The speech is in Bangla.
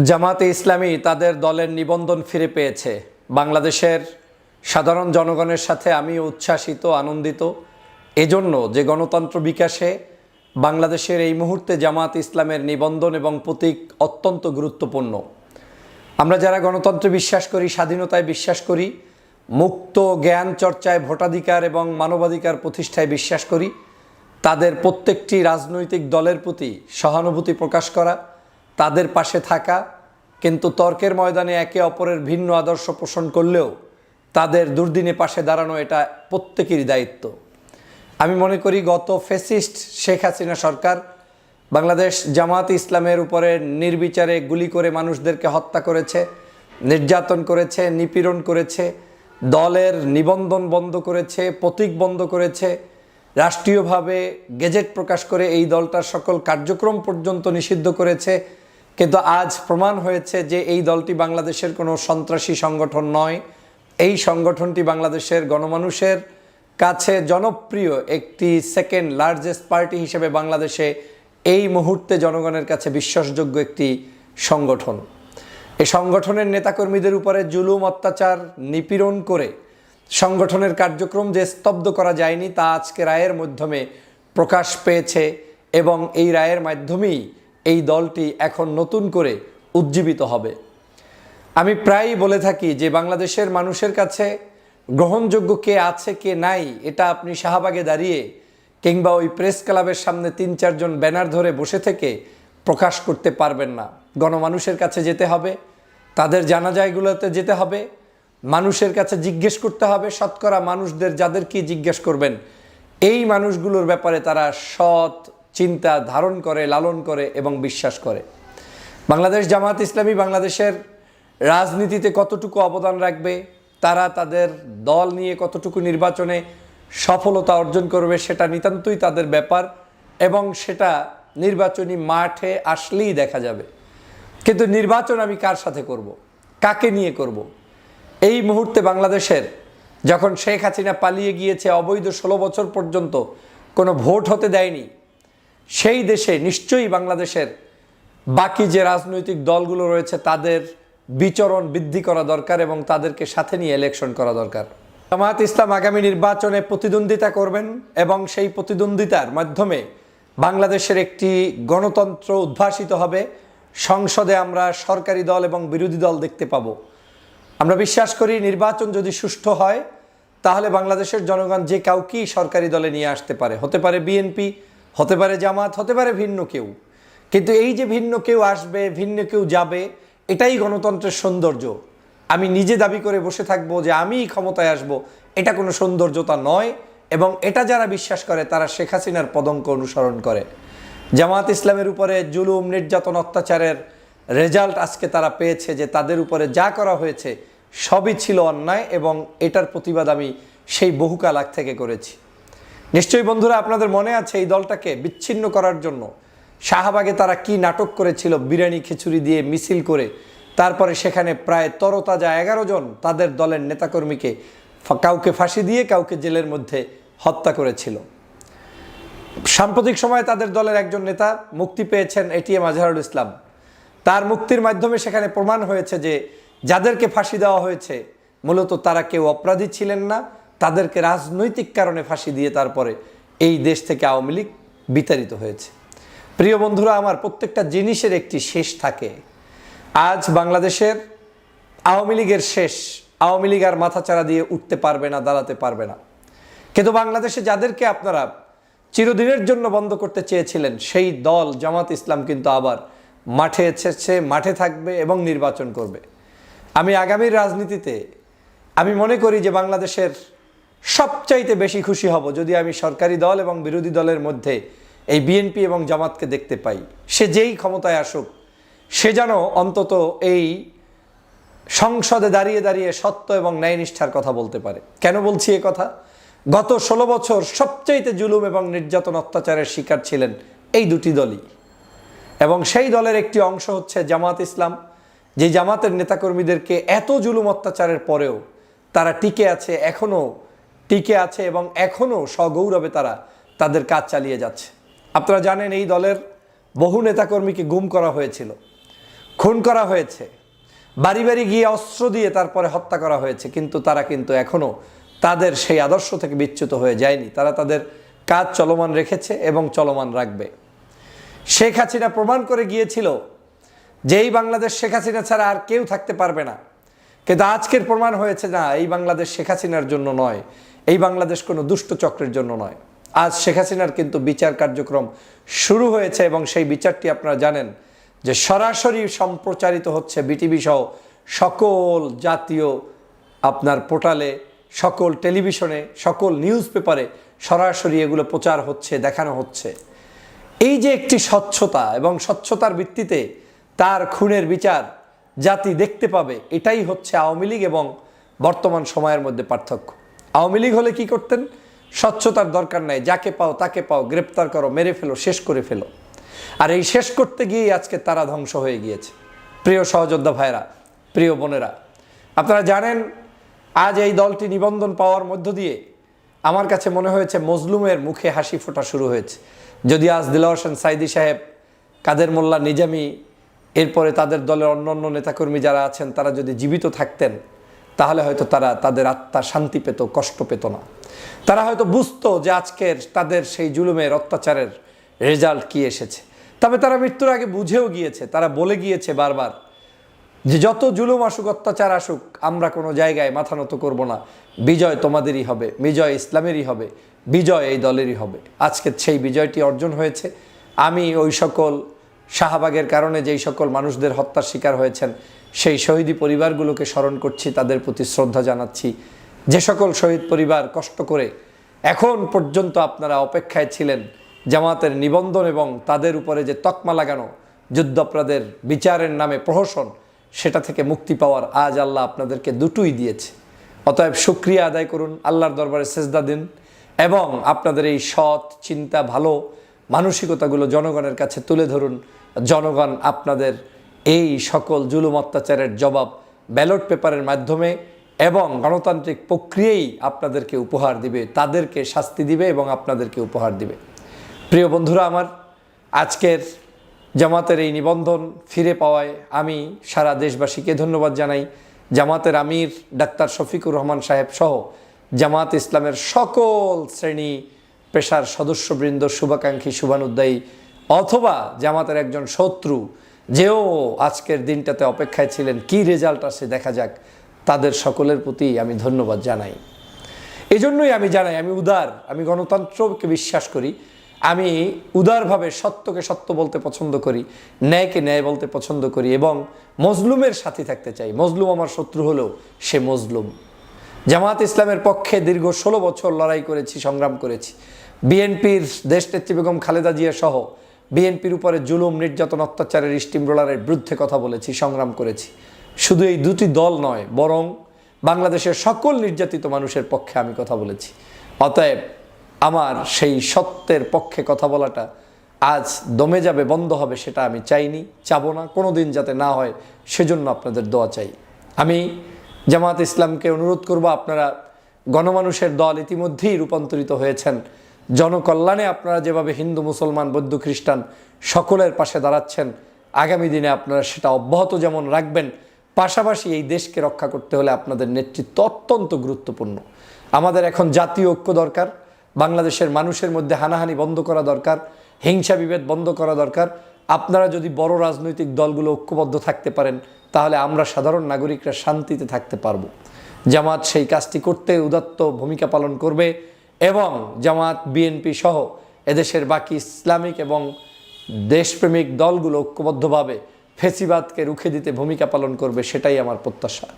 জামাতে ইসলামী তাদের দলের নিবন্ধন ফিরে পেয়েছে। বাংলাদেশের সাধারণ জনগণের সাথে আমিও উচ্ছ্বাসিত, আনন্দিত এজন্য যে গণতন্ত্র বিকাশে বাংলাদেশের এই মুহূর্তে জামাত ইসলামের নিবন্ধন এবং প্রতীক অত্যন্ত গুরুত্বপূর্ণ। আমরা যারা গণতন্ত্রে বিশ্বাস করি, স্বাধীনতায় বিশ্বাস করি, মুক্ত জ্ঞান চর্চায়, ভোটাধিকার এবং মানবাধিকার প্রতিষ্ঠায় বিশ্বাস করি, তাদের প্রত্যেকটি রাজনৈতিক দলের প্রতি সহানুভূতি প্রকাশ করা, তাদের পাশে থাকা, কিন্তু তর্কের ময়দানে একে অপরের ভিন্ন আদর্শ পোষণ করলেও তাদের দুর্দিনে পাশে দাঁড়ানো এটা প্রত্যেকেরই দায়িত্ব। আমি মনে করি গত ফ্যাসিস্ট শেখ হাসিনা সরকার বাংলাদেশ জামাত ইসলামের উপরে নির্বিচারে গুলি করে মানুষদেরকে হত্যা করেছে, নির্যাতন করেছে, নিপীড়ন করেছে, দলের নিবন্ধন বন্ধ করেছে, প্রতীক বন্ধ করেছে, রাষ্ট্রীয়ভাবে গেজেট প্রকাশ করে এই দলটার সকল কার্যক্রম পর্যন্ত নিষিদ্ধ করেছে। কিন্তু আজ প্রমাণ হয়েছে যে এই দলটি বাংলাদেশের কোনো সন্ত্রাসী সংগঠন নয়। এই সংগঠনটি বাংলাদেশের গণমানুষের কাছে জনপ্রিয় একটি সেকেন্ড লার্জেস্ট পার্টি হিসেবে বাংলাদেশে এই মুহূর্তে জনগণের কাছে বিশ্বাসযোগ্য একটি সংগঠন। এই সংগঠনের নেতাকর্মীদের উপরে জুলুম, অত্যাচার, নিপীড়ন করে সংগঠনের কার্যক্রম যে স্তব্ধ করা যায়নি তা আজকে রায়ের মাধ্যমে প্রকাশ পেয়েছে এবং এই রায়ের মাধ্যমেই এই দলটি এখন নতুন করে উজ্জীবিত হবে। আমি প্রায়ই বলে থাকি যে বাংলাদেশের মানুষের কাছে গ্রহণযোগ্য কে আছে কে নাই এটা আপনি শাহবাগে দাঁড়িয়ে কিংবা ওই প্রেস ক্লাবের সামনে ৩-৪ জন ব্যানার ধরে বসে থেকে প্রকাশ করতে পারবেন না। গণমানুষের কাছে যেতে হবে, তাদের জানাজাগুলোতে যেতে হবে, মানুষের কাছে জিজ্ঞেস করতে হবে। শতকরা মানুষদের যাদেরকে জিজ্ঞেস করবেন এই মানুষগুলোর ব্যাপারে তারা সৎ চিন্তা ধারণ করে, লালন করে এবং বিশ্বাস করে। বাংলাদেশ জামাত ইসলামী বাংলাদেশের রাজনীতিতে কতটুকু অবদান রাখবে, তারা তাদের দল নিয়ে কতটুকু নির্বাচনে সফলতা অর্জন করবে সেটা নিতান্তই তাদের ব্যাপার এবং সেটা নির্বাচনী মাঠে আসলেই দেখা যাবে। কিন্তু নির্বাচন আমি কার সাথে করব, কাকে নিয়ে করব? এই মুহূর্তে বাংলাদেশের যখন শেখ হাসিনা পালিয়ে গিয়েছে, অবৈধ 16 বছর পর্যন্ত কোনো ভোট হতে দেয়নি, সেই দেশে নিশ্চয়ই বাংলাদেশের বাকি যে রাজনৈতিক দলগুলো রয়েছে তাদের বিচরণ বৃদ্ধি করা দরকার এবং তাদেরকে সাথে নিয়ে ইলেকশন করা দরকার। জামায়াত ইসলাম আগামী নির্বাচনে প্রতিদ্বন্দ্বিতা করবেন এবং সেই প্রতিদ্বন্দ্বিতার মাধ্যমে বাংলাদেশের একটি গণতন্ত্র উদ্ভাসিত হবে। সংসদে আমরা সরকারি দল এবং বিরোধী দল দেখতে পাব। আমরা বিশ্বাস করি নির্বাচন যদি সুষ্ঠু হয় তাহলে বাংলাদেশের জনগণ যে কাউকেই সরকারি দলে নিয়ে আসতে পারে। হতে পারে বিএনপি, হতে পারে জামাত, হতে পারে ভিন্ন কেউ। কিন্তু এই যে ভিন্ন কেউ আসবে, ভিন্ন কেউ যাবে, এটাই গণতন্ত্রের সৌন্দর্য। আমি নিজে দাবি করে বসে থাকবো যে আমিই ক্ষমতায় আসব, এটা কোনো সৌন্দর্যতা নয় এবং এটা যারা বিশ্বাস করে তারা শেখ হাসিনার পদঙ্ক অনুসরণ করে। জামাত ইসলামের উপরে জুলুম, নির্যাতন, অত্যাচারের রেজাল্ট আজকে তারা পেয়েছে যে তাদের উপরে যা করা হয়েছে সবই ছিল অন্যায় এবং এটার প্রতিবাদ আমি সেই বহুকাল আগ থেকে করেছি। নিশ্চয়ই বন্ধুরা আপনাদের মনে আছে এই দলটাকে বিচ্ছিন্ন করার জন্য শাহবাগে তারা কি নাটক করেছিল, বিরিয়ানি খিচুড়ি দিয়ে মিছিল করে তারপরে সেখানে প্রায় তরতাজা 11 জন তাদের দলের নেতাকর্মীকে কাউকে ফাঁসি দিয়ে কাউকে জেলের মধ্যে হত্যা করেছিল। সাম্প্রতিক সময়ে তাদের দলের একজন নেতা মুক্তি পেয়েছেন, এটিএম আজহারুল ইসলাম। তার মুক্তির মাধ্যমে সেখানে প্রমাণ হয়েছে যে যাদেরকে ফাঁসি দেওয়া হয়েছে মূলত তারা কেউ অপরাধী ছিলেন না, তাদেরকে রাজনৈতিক কারণে ফাঁসি দিয়ে তারপরে এই দেশ থেকে আওয়ামী লীগ বিতাড়িত হয়েছে। প্রিয় বন্ধুরা আমার, প্রত্যেকটা জিনিসের একটি শেষ থাকে। আজ বাংলাদেশের আওয়ামী লীগের শেষ, আওয়ামী লীগ আর মাথাচাড়া দিয়ে উঠতে পারবে না, দাঁড়াতে পারবে না। কিন্তু বাংলাদেশে যাদেরকে আপনারা চিরদিনের জন্য বন্ধ করতে চেয়েছিলেন সেই দল জামাত ইসলাম কিন্তু আবার মাঠে এসেছে, মাঠে থাকবে এবং নির্বাচন করবে। আমি আগামীর রাজনীতিতে আমি মনে করি যে বাংলাদেশের সবচাইতে বেশি খুশি হব যদি আমি সরকারি দল এবং বিরোধী দলের মধ্যে এই বিএনপি এবং জামাতকে দেখতে পাই। সে যেই ক্ষমতায় আসুক সে যেন অন্তত এই সংসদে দাঁড়িয়ে দাঁড়িয়ে সত্য এবং ন্যায়নিষ্ঠার কথা বলতে পারে। কেন বলছি এ কথা? গত 16 বছর সবচাইতে জুলুম এবং নির্যাতন, অত্যাচারের শিকার ছিলেন এই দুটি দলই এবং সেই দলের একটি অংশ হচ্ছে জামাত ইসলাম, যে জামাতের নেতাকর্মীদেরকে এত জুলুম অত্যাচারের পরেও তারা টিকে আছে, এখনও টিকে আছে এবং এখনও সগৌরবে তারা তাদের কাজ চালিয়ে যাচ্ছে। আপনারা জানেন এই দলের বহু নেতাকর্মীকে গুম করা হয়েছিল। খুন করা হয়েছে, বাড়ি বাড়ি গিয়ে অস্ত্র দিয়ে তারপরে হত্যা করা হয়েছে, কিন্তু তারা কিন্তু এখনও তাদের সেই আদর্শ থেকে বিচ্যুত হয়ে যায়নি। তারা তাদের কাজ চলমান রেখেছে এবং চলমান রাখবে। শেখ হাসিনা প্রমাণ করে গিয়েছিল যে এই বাংলাদেশ শেখ হাসিনা ছাড়া আর কেউ থাকতে পারবে না, কিন্তু আজকের প্রমাণ হয়েছে না, এই বাংলাদেশ শেখ হাসিনার জন্য নয়, এই বাংলাদেশ কোনো দুষ্ট চক্রের জন্য নয়। আজ শেখ হাসিনার কিন্তু বিচার কার্যক্রম শুরু হয়েছে এবং সেই বিচারটি আপনারা জানেন যে সরাসরি সম্প্রচারিত হচ্ছে বিটিভি সহ সকল জাতীয় আপনার পোর্টালে, সকল টেলিভিশনে, সকল নিউজ পেপারে সরাসরি এগুলো প্রচার হচ্ছে, দেখানো হচ্ছে। এই যে একটি স্বচ্ছতা এবং স্বচ্ছতার ভিত্তিতে তার খুনের বিচার জাতি দেখতে পাবে, এটাই হচ্ছে আওয়ামী লীগ এবং বর্তমান সময়ের মধ্যে পার্থক্য। আওয়ামী লীগ হলে কি করতেন? স্বচ্ছতার দরকার নাই, যাকে পাও তাকে পাও, গ্রেপ্তার করো, মেরে ফেলো, শেষ করে ফেলো। আর এই শেষ করতে গিয়েই আজকে তারা ধ্বংস হয়ে গিয়েছে। প্রিয় সহযোদ্ধা ভাইরা, প্রিয় বোনেরা, আপনারা জানেন আজ এই দলটি নিবন্ধন পাওয়ার মধ্য দিয়ে আমার কাছে মনে হয়েছে মজলুমের মুখে হাসি ফোটা শুরু হয়েছে। যদি আজ দিলওয়ার হোসেন সাইদি সাহেব, কাদের মোল্লা নিজামী, এরপরে তাদের দলের অন্যান্য নেতাকর্মী যারা আছেন, তারা যদি জীবিত থাকতেন তাহলে হয়তো তারা তাদের আত্মা শান্তি পেত, কষ্ট পেত না। তারা হয়তো বুঝতো যে আজকের তাদের সেই জুলুমের অত্যাচারের রেজাল্ট কি এসেছে। তবে তারা মৃত্যুর আগে বুঝেও গিয়েছে, তারা বলে গিয়েছে বারবার যে যত জুলুম আসুক, অত্যাচার আসুক, আমরা কোনো জায়গায় মাথা নত করব না, বিজয় তোমাদেরই হবে, বিজয় ইসলামেরই হবে, বিজয় এই দলেরই হবে। আজকে সেই বিজয়টি অর্জন হয়েছে। আমি ওই সকল শাহবাগের কারণে যেই সকল মানুষদের হত্যার শিকার হয়েছেন সেই শহীদি পরিবারগুলোকে স্মরণ করছি, তাদের প্রতি শ্রদ্ধা জানাচ্ছি। যে সকল শহীদ পরিবার কষ্ট করে এখন পর্যন্ত আপনারা অপেক্ষায় ছিলেন জামাতের নিবন্ধন এবং তাদের উপরে যে তকমা লাগানো যুদ্ধাপরাধের বিচারের নামে প্রহসন, সেটা থেকে মুক্তি পাওয়ার আজ আল্লাহ আপনাদেরকে দুটোই দিয়েছে। অতএব শুকরিয়া আদায় করুন, আল্লাহর দরবারে সেজদা দিন এবং আপনাদের এই সৎ চিন্তা, ভালো মানসিকতাগুলো জনগণের কাছে তুলে ধরুন। জনগণ আপনাদের এই সকল জুলুম অত্যাচারের জবাব ব্যালট পেপারের মাধ্যমে এবং গণতান্ত্রিক প্রক্রিয়ায় আপনাদেরকে উপহার দিবে, তাদেরকে শাস্তি দিবে এবং আপনাদেরকে উপহার দিবে। প্রিয় বন্ধুরা আমার, আজকের জামাতের এই নিবন্ধন ফিরে পাওয়ায় আমি সারা দেশবাসীকে ধন্যবাদ জানাই। জামাতের আমির ডাক্তার শফিকুর রহমান সাহেব সহ জামাত ইসলামের সকল শ্রেণী পেশার সদস্যবৃন্দ, শুভাকাঙ্ক্ষী, শুভানুদ্দায়ী অথবা জামাতের একজন শত্রু যেও আজকের দিনটাতে অপেক্ষায় ছিলেন কি রেজাল্ট আসে দেখা যাক, তাদের সকলের প্রতি আমি ধন্যবাদ জানাই। এজন্যই আমি জানাই আমি উদার, আমি গণতন্ত্রকে বিশ্বাস করি, আমি উদারভাবে সত্যকে সত্য বলতে পছন্দ করি, ন্যায়কে ন্যায় বলতে পছন্দ করি এবং মজলুমের সাথী থাকতে চাই। মজলুম আমার শত্রু হলেও সে মজলুম। জামাত ইসলামের পক্ষে দীর্ঘ 16 বছর লড়াই করেছি, সংগ্রাম করেছি। বিএনপির দেশনেত্রী বেগম খালেদা জিয়া সহ বিএনপির উপরে জুলুম, নির্যাতন, অত্যাচারের স্টিম রোলারের বিরুদ্ধে কথা বলেছি, সংগ্রাম করেছি। শুধু এই দুটি দল নয়, বরং বাংলাদেশের সকল নির্যাতিত মানুষের পক্ষে আমি কথা বলেছি। অতএব আমার সেই সত্যের পক্ষে কথা বলাটা আজ দমে যাবে, বন্ধ হবে, সেটা আমি চাইনি, চাবো না, কোনো দিন যাতে না হয় সেজন্য আপনাদের দোয়া চাই। আমি জামাত ইসলামকে অনুরোধ করব, আপনারা গণমানুষের দল ইতিমধ্যেই রূপান্তরিত হয়েছেন। জনকল্যাণে আপনারা যেভাবে হিন্দু, মুসলমান, বৌদ্ধ, খ্রিস্টান সকলের পাশে দাঁড়াচ্ছেন, আগামী দিনে আপনারা সেটা অব্যাহত যেমন রাখবেন, পাশাপাশি এই দেশকে রক্ষা করতে হলে আপনাদের নেতৃত্ব অত্যন্ত গুরুত্বপূর্ণ। আমাদের এখন জাতীয় ঐক্য দরকার, বাংলাদেশের মানুষের মধ্যে হানাহানি বন্ধ করা দরকার, হিংসা বিভেদ বন্ধ করা দরকার। আপনারা যদি বড় রাজনৈতিক দলগুলো ঐক্যবদ্ধ থাকতে পারেন তাহলে আমরা সাধারণ নাগরিকরা শান্তিতে থাকতে পারবো। জামাত সেই কাজটি করতে উদাত্ত ভূমিকা পালন করবে এবং জামাত, বিএনপি সহ এদেশের বাকি ইসলামিক এবং দেশপ্রেমিক দলগুলো ঐক্যবদ্ধভাবে ফেসিবাদকে রুখে দিতে ভূমিকা পালন করবে, সেটাই আমার প্রত্যাশা।